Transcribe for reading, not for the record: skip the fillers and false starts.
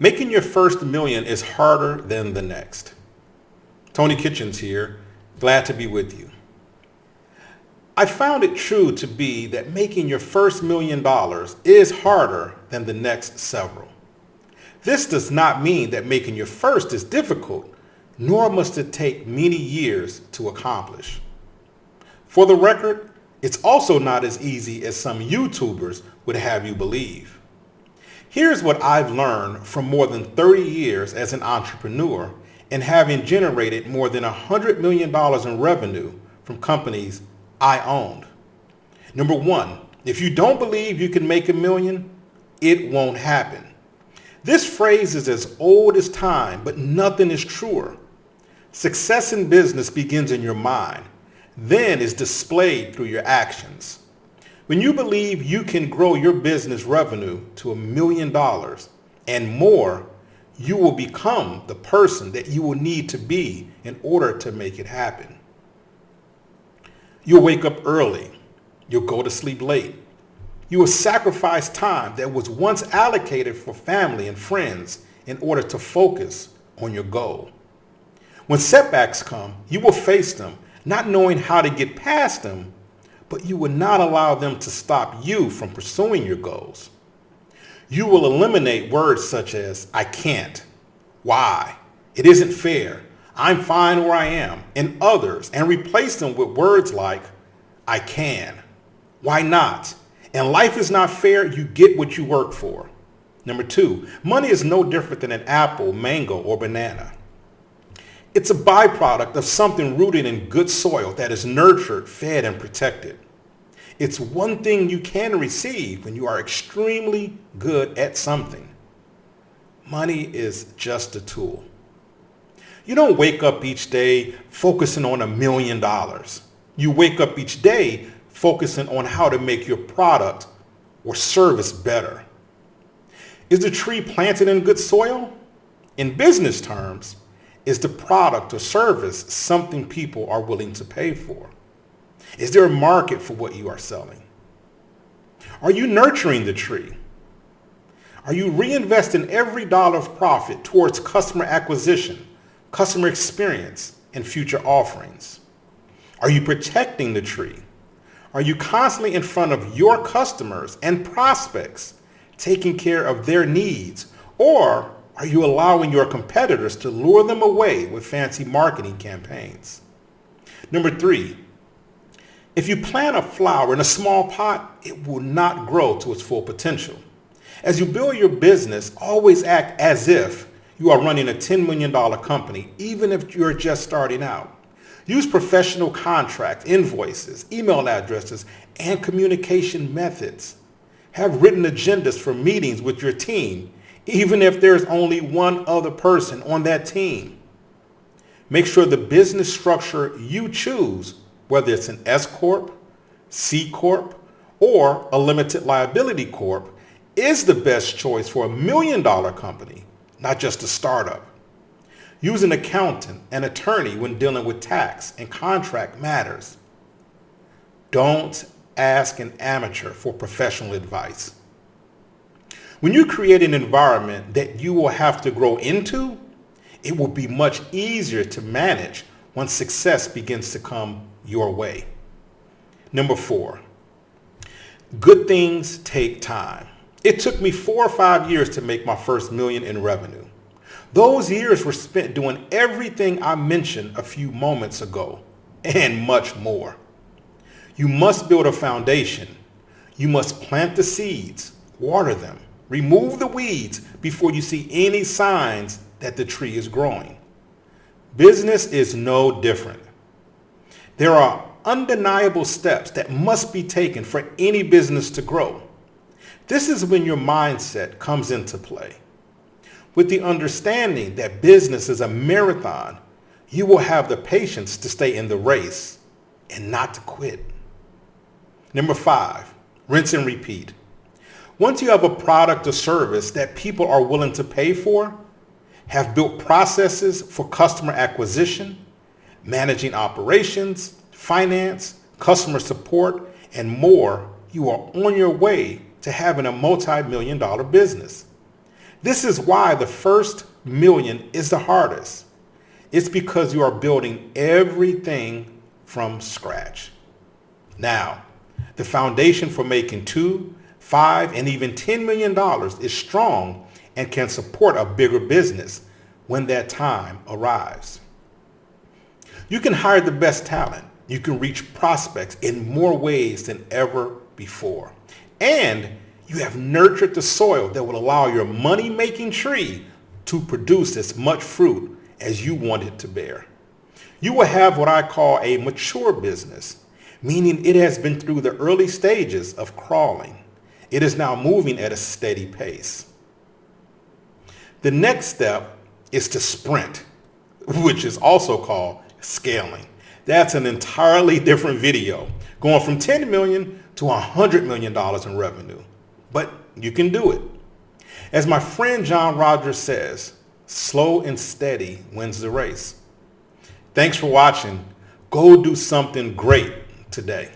Making your first million is harder than the next. Tony Kitchens here, glad to be with you. I found it true to be that making your first $1,000,000 is harder than the next several. This does not mean that making your first is difficult, nor must it take many years to accomplish. For the record, it's also not as easy as some YouTubers would have you believe. Here's what I've learned from more than 30 years as an entrepreneur and having generated more than $100 million in revenue from companies I owned. Number one, if you don't believe you can make $1 million, it won't happen. This phrase is as old as time, but nothing is truer. Success in business begins in your mind, then is displayed through your actions. When you believe you can grow your business revenue to $1 million and more, you will become the person that you will need to be in order to make it happen. You'll wake up early. You'll go to sleep late. You will sacrifice time that was once allocated for family and friends in order to focus on your goal. When setbacks come, you will face them, not knowing how to get past them, but you will not allow them to stop you from pursuing your goals. You will eliminate words such as, I can't, why, it isn't fair, I'm fine where I am, and others, and replace them with words like, I can, why not, and life is not fair, you get what you work for. Number two, money is no different than an apple, mango, or banana. It's a byproduct of something rooted in good soil that is nurtured, fed, and protected. It's one thing you can receive when you are extremely good at something. Money is just a tool. You don't wake up each day focusing on $1 million. You wake up each day focusing on how to make your product or service better. Is the tree planted in good soil? In business terms, is the product or service something people are willing to pay for? Is there a market for what you are selling? Are you nurturing the tree? Are you reinvesting every dollar of profit towards customer acquisition, customer experience, and future offerings? Are you protecting the tree? Are you constantly in front of your customers and prospects, taking care of their needs? Or are you allowing your competitors to lure them away with fancy marketing campaigns? Number three, if you plant a flower in a small pot, it will not grow to its full potential. As you build your business, always act as if you are running a $10 million company, even if you're just starting out. Use professional contracts, invoices, email addresses, and communication methods. Have written agendas for meetings with your team, even if there's only one other person on that team. Make sure the business structure you choose, whether it's an S Corp, C Corp, or a limited liability corp, is the best choice for $1 million company, not just a startup. Use an accountant and attorney when dealing with tax and contract matters. Don't ask an amateur for professional advice. When you create an environment that you will have to grow into, it will be much easier to manage once success begins to come your way. Number four, good things take time. It took me 4 or 5 years to make my first $1 million in revenue. Those years were spent doing everything I mentioned a few moments ago and much more. You must build a foundation. You must plant the seeds, water them, remove the weeds before you see any signs that the tree is growing. Business is no different. There are undeniable steps that must be taken for any business to grow. This is when your mindset comes into play. With the understanding that business is a marathon, you will have the patience to stay in the race and not to quit. Number 5, rinse and repeat. Once you have a product or service that people are willing to pay for, have built processes for customer acquisition, managing operations, finance, customer support, and more, you are on your way to having a multi-million-dollar business. This is why the first million is the hardest. It's because you are building everything from scratch. Now, the foundation for making $2, $5, and even $10 million is strong and can support a bigger business when that time arrives. You can hire the best talent. You can reach prospects in more ways than ever before. And you have nurtured the soil that will allow your money-making tree to produce as much fruit as you want it to bear. You will have what I call a mature business, meaning it has been through the early stages of crawling. It is now moving at a steady pace. The next step is to sprint, which is also called scaling. That's an entirely different video, going from 10 million to $100 million in revenue. But you can do it. As my friend John Rogers says, slow and steady wins the race. Thanks for watching. Go do something great today.